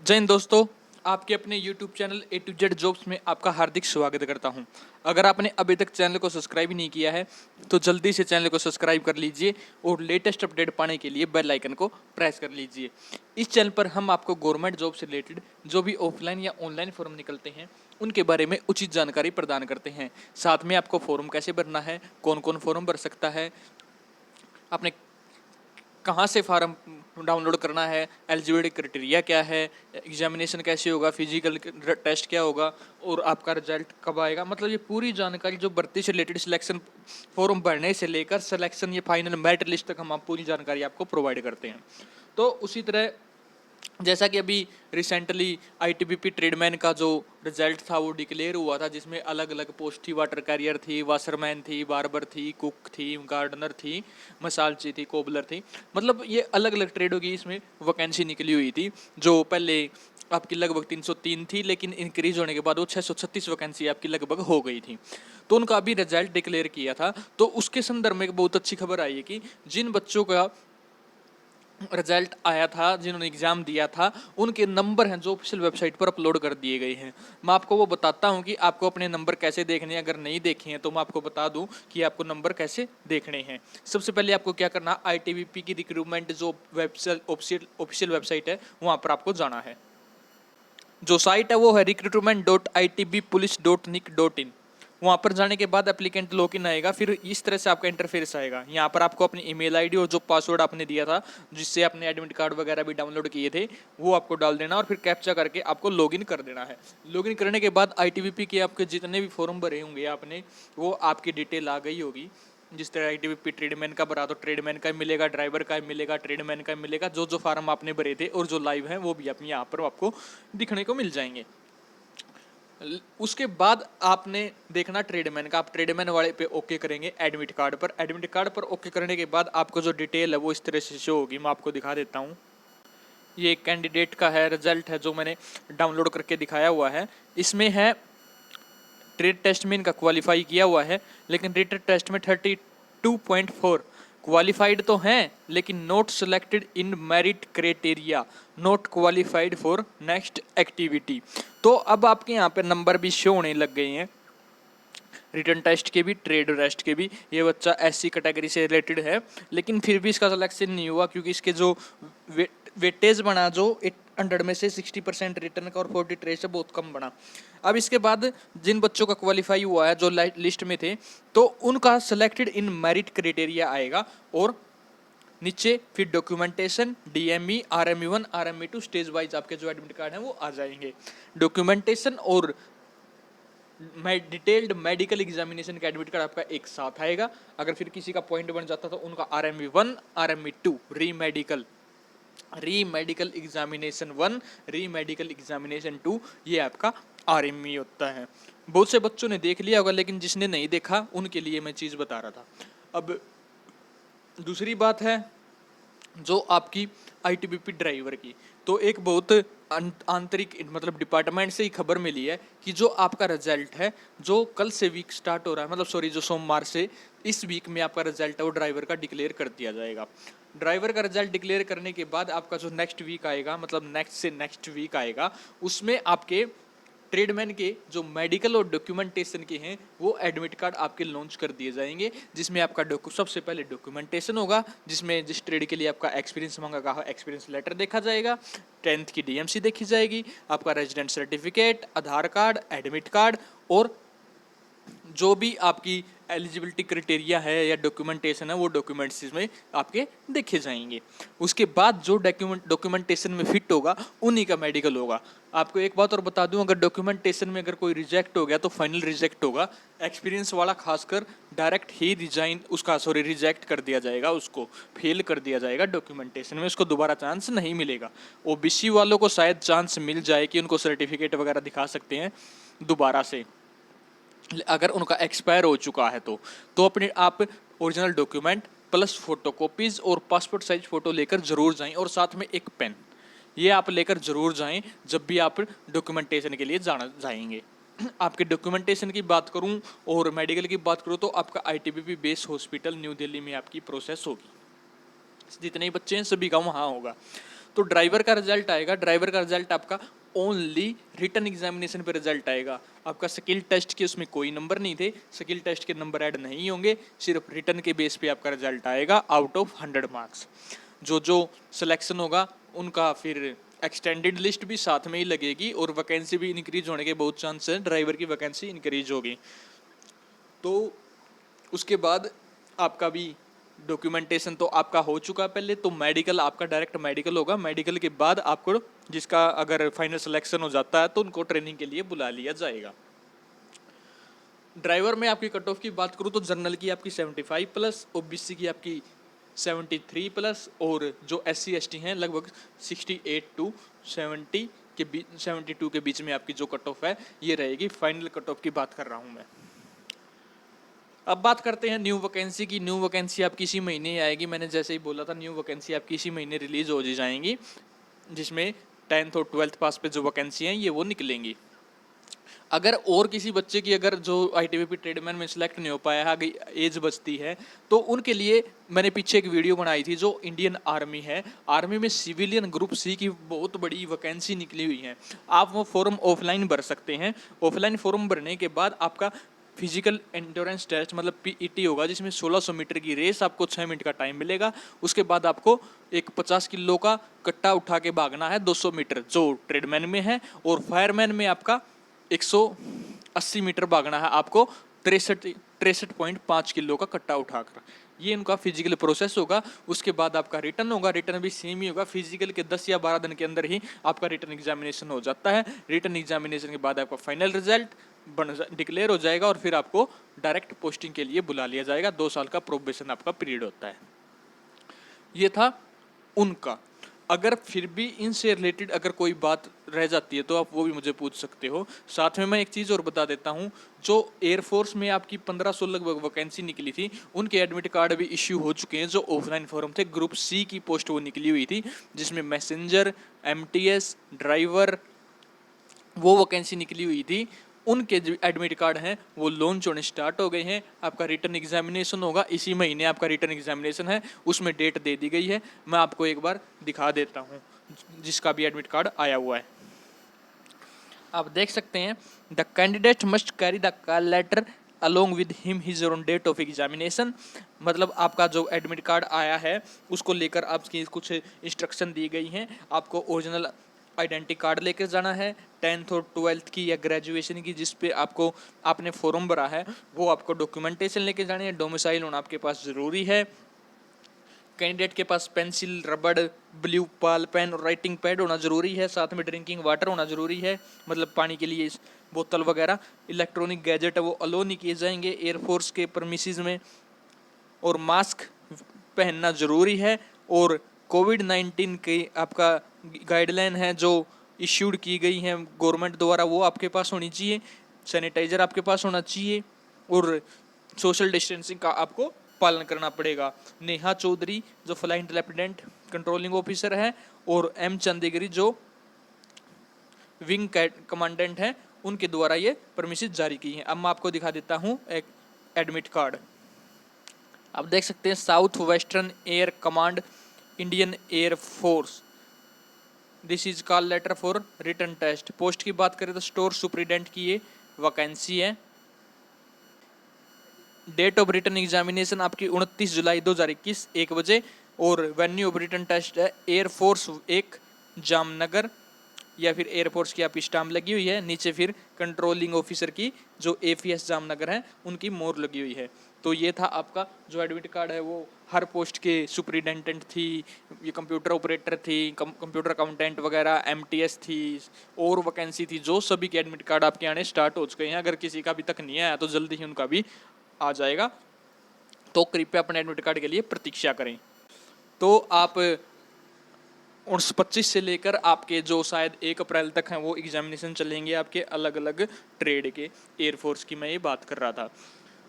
जय हिंद दोस्तों, आपके अपने YouTube channel A to Z jobs में आपका हार्दिक स्वागत करता हूं। अगर आपने अभी तक चैनल को सब्सक्राइब नहीं किया है तो जल्दी से चैनल को सब्सक्राइब कर लीजिए और लेटेस्ट अपडेट पाने के लिए बेल आइकन को प्रेस कर लीजिए। इस चैनल पर हम आपको गवर्नमेंट जॉब से रिलेटेड जो भी ऑफलाइन या ऑनलाइन फॉर्म निकलते हैं उनके बारे में उचित जानकारी प्रदान करते हैं। साथ में आपको फॉर्म कैसे भरना है, कौन कौन फॉर्म भर सकता है, आपने कहाँ से फार्म डाउनलोड करना है, एलिजिबिलिटी क्राइटेरिया क्या है, एग्जामिनेशन कैसे होगा, फिजिकल टेस्ट क्या होगा और आपका रिजल्ट कब आएगा। मतलब ये पूरी जानकारी जो भर्ती से रिलेटेड सिलेक्शन फॉर्म भरने से लेकर सिलेक्शन ये फाइनल मेरिट लिस्ट तक हम पूरी जानकारी आपको प्रोवाइड करते हैं। तो उसी तरह जैसा कि अभी रिसेंटली आईटीबीपी ट्रेडमैन का जो रिजल्ट था वो डिक्लेयर हुआ था, जिसमें अलग अलग पोस्ट थी, वाटर कैरियर थी, वाशरमैन थी, बार्बर थी, कुक थी, गार्डनर थी, मसालची थी, कोबलर थी। मतलब ये अलग अलग ट्रेडों की इसमें वैकेंसी निकली हुई थी, जो पहले आपकी लगभग 303 थी, लेकिन इंक्रीज होने के बाद वो 636 वैकेंसी आपकी लगभग हो गई थी। तो उनका अभी रिजल्ट डिक्लेयर किया था, तो उसके संदर्भ में एक बहुत अच्छी खबर आई है कि जिन बच्चों का रिजल्ट आया था, जिन्होंने एग्जाम दिया था, उनके नंबर हैं जो ऑफिशियल वेबसाइट पर अपलोड कर दिए गए हैं। मैं आपको वो बताता हूं कि आपको अपने नंबर कैसे देखने हैं। अगर नहीं देखे हैं तो मैं आपको बता दूं कि आपको नंबर कैसे देखने हैं। सबसे पहले आपको क्या करना, आईटीबीपी की रिक्रूटमेंट जो वेबसाइट ऑफिशियल वेबसाइट है वहां पर आपको जाना है। जो साइट है वो है recruitment.itbpolice.nic.in। वहाँ पर जाने के बाद एप्लीकेंट लॉगिन आएगा, फिर इस तरह से आपका इंटरफेस आएगा। यहाँ पर आपको अपनी ईमेल आईडी और जो पासवर्ड आपने दिया था, जिससे आपने एडमिट कार्ड वगैरह भी डाउनलोड किए थे, वो आपको डाल देना और फिर कैप्चा करके आपको लॉगिन कर देना है। लॉगिन करने के बाद आईटीबीपी के आपके जितने भी फॉर्म भरे होंगे आपने, वो आपकी डिटेल आ गई होगी। जिस तरह आईटीबीपी ट्रेडमैन का भरा तो ट्रेडमैन का मिलेगा, ड्राइवर का मिलेगा, ट्रेडमैन का मिलेगा। जो जो फार्म आपने भरे थे और जो लाइव हैं वो भी आप यहाँ पर आपको दिखने को मिल जाएंगे। उसके बाद आपने देखना ट्रेडमैन का, आप ट्रेडमैन वाले पे ओके करेंगे एडमिट कार्ड पर। एडमिट कार्ड पर ओके करने के बाद आपको जो डिटेल है वो इस तरह से शो होगी। मैं आपको दिखा देता हूँ। ये कैंडिडेट का है रिजल्ट है जो मैंने डाउनलोड करके दिखाया हुआ है। इसमें है ट्रेड टेस्ट में इनका क्वालिफाई किया हुआ है, लेकिन रिटेड टेस्ट में 32.4 क्वालिफाइड तो हैं, लेकिन not selected in merit criteria, not qualified for next activity. तो अब आपके यहाँ पे नंबर भी शो होने लग गए हैं, रिटर्न टेस्ट के भी, ट्रेड टेस्ट के भी। ये बच्चा एससी कैटेगरी से रिलेटेड है, लेकिन फिर भी इसका सिलेक्शन नहीं हुआ क्योंकि इसके जो वेटेज बना, जो 100 में से 60% रिटर्न का और 40 ट्रेड से बहुत कम बना। अब इसके बाद जिन बच्चों का क्वालिफाई हुआ है जो लिस्ट में थे, तो उनका सिलेक्टेड इन मेरिट क्राइटेरिया आएगा और नीचे फिर documentation, DME, RME 1, RME 2 stage wise आपके जो एडमिट कार्ड हैं वो आ जाएंगे। डॉक्यूमेंटेशन और डिटेल्ड मेडिकल एग्जामिनेशन का एडमिट कार्ड आपका एक साथ आएगा। अगर फिर किसी का पॉइंट बन जाता तो उनका आरएमई 1, आरएमई 2, री मेडिकल एग्जामिनेशन 1, री मेडिकल एग्जामिनेशन 2, ये आपका आरएमई होता है। बहुत से बच्चों ने देख लिया होगा, लेकिन जिसने नहीं देखा उनके लिए मैं चीज़ बता रहा था। अब दूसरी बात है जो आपकी आईटीबीपी ड्राइवर की, तो एक बहुत आंतरिक मतलब डिपार्टमेंट से ही खबर मिली है कि जो आपका रिजल्ट है, जो कल से वीक स्टार्ट हो रहा है, मतलब सॉरी जो सोमवार से, इस वीक में आपका रिजल्ट है वो ड्राइवर का डिक्लेयर कर दिया जाएगा। ड्राइवर का रिजल्ट डिक्लेयर करने के बाद आपका जो नेक्स्ट वीक आएगा, मतलब नेक्स्ट से नेक्स्ट वीक आएगा, उसमें आपके ट्रेडमैन के जो मेडिकल और डॉक्यूमेंटेशन के हैं वो एडमिट कार्ड आपके लॉन्च कर दिए जाएंगे, जिसमें आपका सबसे पहले डॉक्यूमेंटेशन होगा, जिसमें जिस ट्रेड के लिए आपका एक्सपीरियंस मांगा है एक्सपीरियंस लेटर देखा जाएगा, 10th की डीएमसी देखी जाएगी, आपका रेजिडेंट सर्टिफिकेट, आधार कार्ड, एडमिट कार्ड और जो भी आपकी एलिजिबिलिटी क्राइटेरिया है या डॉक्यूमेंटेशन है वो डॉक्यूमेंट्स इसमें आपके देखे जाएंगे। उसके बाद जो डॉक्यूमेंटेशन में फिट होगा उन्हीं का मेडिकल होगा। आपको एक बात और बता दूं, अगर डॉक्यूमेंटेशन में अगर कोई रिजेक्ट हो गया तो फाइनल रिजेक्ट होगा। एक्सपीरियंस वाला खासकर डायरेक्ट ही रिजेक्ट कर दिया जाएगा, उसको फेल कर दिया जाएगा डॉक्यूमेंटेशन में, उसको दोबारा चांस नहीं मिलेगा। ओबीसी वालों को शायद चांस मिल जाए कि उनको सर्टिफिकेट वगैरह दिखा सकते हैं दोबारा से, अगर उनका एक्सपायर हो चुका है तो अपने आप ओरिजिनल डॉक्यूमेंट प्लस फोटोकॉपीज और पासपोर्ट साइज फोटो लेकर जरूर जाएं, और साथ में एक पेन, ये आप लेकर जरूर जाएं जब भी आप डॉक्यूमेंटेशन के लिए जाएंगे। आपके डॉक्यूमेंटेशन की बात करूं और मेडिकल की बात करूं तो आपका ITBP base hospital new Delhi में आपकी प्रोसेस होगी। जितने बच्चे हैं सभी का वहाँ होगा। तो ड्राइवर का रिजल्ट आएगा, ड्राइवर का रिजल्ट आपका ओनली रिटन एग्जामिनेशन पे रिजल्ट आएगा। आपका स्किल टेस्ट के उसमें कोई नंबर नहीं थे, स्किल टेस्ट के नंबर ऐड नहीं होंगे, सिर्फ रिटन के बेस पे आपका रिजल्ट आएगा आउट ऑफ 100 मार्क्स। जो जो सिलेक्शन होगा उनका फिर एक्सटेंडेड लिस्ट भी साथ में ही लगेगी और वैकेंसी भी इंक्रीज होने के बहुत चांस है, ड्राइवर की वैकेंसी इंक्रीज होगी। तो उसके बाद आपका भी डॉक्यूमेंटेशन तो आपका हो चुका पहले, तो मेडिकल आपका डायरेक्ट मेडिकल होगा। मेडिकल के बाद आपको जिसका अगर फाइनल सिलेक्शन हो जाता है तो उनको ट्रेनिंग के लिए बुला लिया जाएगा। ड्राइवर में आपकी कट ऑफ की बात करूँ तो जनरल की आपकी 75 प्लस, ओबीसी की आपकी 73 प्लस, और जो SC ST हैं लगभग 68 टू 70 के बीच, 72 के बीच में आपकी जो कट ऑफ है ये रहेगी। फाइनल कट ऑफ की बात कर रहा हूँ मैं। अब बात करते हैं न्यू वैकेंसी की। न्यू वैकेंसी आपकी इसी महीने आएगी, मैंने जैसे ही बोला था न्यू वैकेंसी आपकी इसी महीने रिलीज हो जाएंगी, जिसमें 10th और 12th पास पे जो वैकेंसी हैं ये वो निकलेंगी। अगर और किसी बच्चे की अगर जो ITBP ट्रेडमैन में सिलेक्ट नहीं हो पाया है, एज बचती है, तो उनके लिए मैंने पीछे एक वीडियो बनाई थी। जो इंडियन आर्मी है, आर्मी में सिविलियन ग्रुप C की बहुत बड़ी वैकेंसी निकली हुई है। आप वो फॉर्म ऑफलाइन भर सकते हैं। ऑफलाइन फॉर्म भरने के बाद आपका फिजिकल एंड्योरेंस टेस्ट मतलब PET होगा, जिसमें 1600 मीटर की रेस, आपको 6 मिनट का टाइम मिलेगा। उसके बाद आपको एक 50 किलो का कट्टा उठा के भागना है 200 मीटर जो ट्रेडमैन में है, और फायरमैन में आपका 180 मीटर भागना है आपको 63.5 किलो का कट्टा उठाकर। ये उनका फिजिकल प्रोसेस होगा। उसके बाद आपका रिटर्न होगा, रिटर्न भी सेम ही होगा। फिजिकल के 10 या 12 दिन के अंदर ही आपका रिटर्न एग्जामिनेशन हो जाता है। रिटर्न एग्जामिनेशन के बाद आपका फाइनल रिजल्ट डिक्लेयर हो जाएगा और फिर आपको डायरेक्ट पोस्टिंग के लिए बुला लिया जाएगा। 2 साल का प्रोबेशन आपका पीरियड होता है। ये था उनका। अगर फिर भी इनसे रिलेटेड अगर कोई बात रह जाती है तो आप वो भी मुझे पूछ सकते हो। साथ में मैं एक चीज़ और बता देता हूँ, जो एयरफोर्स में आपकी 1500 लगभग वैकेंसी निकली थी, उनके एडमिट कार्ड भी इश्यू हो चुके हैं। जो ऑफलाइन फॉर्म थे, ग्रुप C की पोस्ट वो निकली हुई थी, जिसमें मैसेंजर, MTS, ड्राइवर वो वैकेंसी निकली हुई थी। उनके जो एडमिट कार्ड हैं वो लॉन्च होने स्टार्ट हो गए हैं। आपका रिटर्न एग्जामिनेशन होगा इसी महीने, आपका रिटर्न एग्जामिनेशन है, उसमें डेट दे दी गई है। मैं आपको एक बार दिखा देता हूँ जिसका भी एडमिट कार्ड आया हुआ है। आप देख सकते हैं, the candidate must carry the call letter along with him his on date of examination. मतलब आपका जो एडमिट कार्ड आया है उसको लेकर आपकी कुछ इंस्ट्रक्शन दी गई हैं। आपको ओरिजिनल आइडेंटिटी कार्ड लेकर जाना है, 10th और 12th की या ग्रेजुएशन की जिस पे आपको आपने फॉर्म भरा है वो आपको डॉक्यूमेंटेशन लेके जानी है। डोमिसाइल होना आपके पास ज़रूरी है। कैंडिडेट के पास पेंसिल, रबड़, ब्लू बॉल पेन और राइटिंग पैड होना ज़रूरी है। साथ में ड्रिंकिंग वाटर होना ज़रूरी है, मतलब पानी के लिए बोतल वगैरह। इलेक्ट्रॉनिक गैजेट है वो अलो नहीं किए जाएंगे एयरफोर्स के परमिसेस में। और मास्क पहनना ज़रूरी है। और कोविड-19 की आपका गाइडलाइन है जो इश्यूड की गई हैं गवर्नमेंट द्वारा, वो आपके पास होनी चाहिए। सैनिटाइज़र आपके पास होना चाहिए और सोशल डिस्टेंसिंग का आपको पालन करना पड़ेगा। नेहा चौधरी जो फ्लाइंग लेफ्टिनेंट कंट्रोलिंग ऑफिसर है, और M चंदीगिरी जो विंग कमांडेंट हैं, उनके द्वारा ये परमिशन जारी की हैं। अब मैं आपको दिखा देता हूँ एक एडमिट कार्ड। आप देख सकते हैं, South Western Air Command, Indian Air Force, this is call letter for written test. Post की बात करें तो स्टोर सुपरिटेंडेंट की ये वैकेंसी है। डेट ऑफ रिटर्न एग्जामिनेशन आपकी 29 जुलाई 2021 1 बजे, और वेन्यू ऑफ रिटर्न टेस्ट है एयरफोर्स 1 जामनगर, या फिर एयरफोर्स की आप स्टाम्प लगी हुई है। नीचे फिर कंट्रोलिंग ऑफिसर की जो AFS जामनगर है उनकी मोहर लगी हुई है। तो ये था आपका जो एडमिट कार्ड है। वो हर पोस्ट के सुपरिटेंडेंट थी, ये कंप्यूटर ऑपरेटर थी, कंप्यूटर अकाउंटेंट वगैरह, MTS थी, और वैकेंसी थी। जो सभी के एडमिट कार्ड आपके आने स्टार्ट हो चुके हैं। अगर किसी का अभी तक नहीं आया तो जल्दी ही उनका भी आ जाएगा। तो कृपया अपने एडमिट कार्ड के लिए प्रतीक्षा करें। तो आप 25 से लेकर आपके जो शायद 1 अप्रैल तक हैं वो एग्जामिनेशन चलेंगे आपके अलग अलग ट्रेड के। एयरफोर्स की मैं ये बात कर रहा था।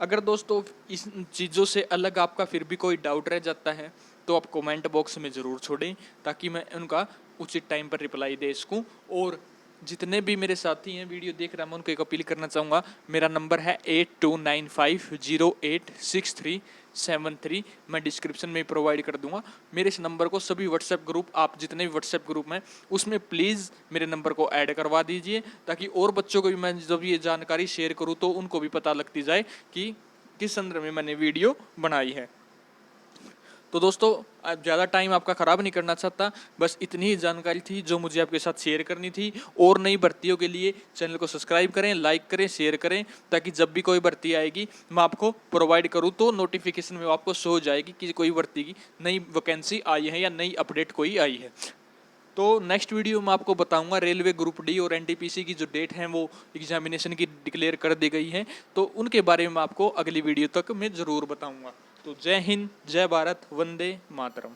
अगर दोस्तों इस चीज़ों से अलग आपका फिर भी कोई डाउट रह जाता है तो आप कमेंट बॉक्स में ज़रूर छोड़ें, ताकि मैं उनका उचित टाइम पर रिप्लाई दे सकूं। और जितने भी मेरे साथी हैं वीडियो देख रहे हैं, मैं उनको एक अपील करना चाहूँगा। मेरा नंबर है 8295086373। मैं डिस्क्रिप्शन में प्रोवाइड कर दूंगा। मेरे इस नंबर को सभी व्हाट्सएप ग्रुप, आप जितने भी व्हाट्सएप ग्रुप हैं उसमें प्लीज़ मेरे नंबर को ऐड करवा दीजिए, ताकि और बच्चों को भी मैं जब ये जानकारी शेयर करूँ तो उनको भी पता लगती जाए कि किस संदर्भ में मैंने वीडियो बनाई है। तो दोस्तों, ज़्यादा टाइम आपका ख़राब नहीं करना चाहता, बस इतनी ही जानकारी थी जो मुझे आपके साथ शेयर करनी थी। और नई भर्तियों के लिए चैनल को सब्सक्राइब करें, लाइक करें, शेयर करें, ताकि जब भी कोई भर्ती आएगी मैं आपको प्रोवाइड करूं तो नोटिफिकेशन में आपको शो हो जाएगी कि कोई भर्ती की नई वैकेंसी आई है या नई अपडेट कोई आई है। तो नेक्स्ट वीडियो में आपको बताऊंगा रेलवे ग्रुप डी और एनटीपीसी की जो डेट है वो एग्जामिनेशन की डिक्लेयर कर दी गई है, तो उनके बारे में आपको अगली वीडियो तक मैं ज़रूर बताऊंगा। तो जय हिंद, जय भारत, वंदे मातरम।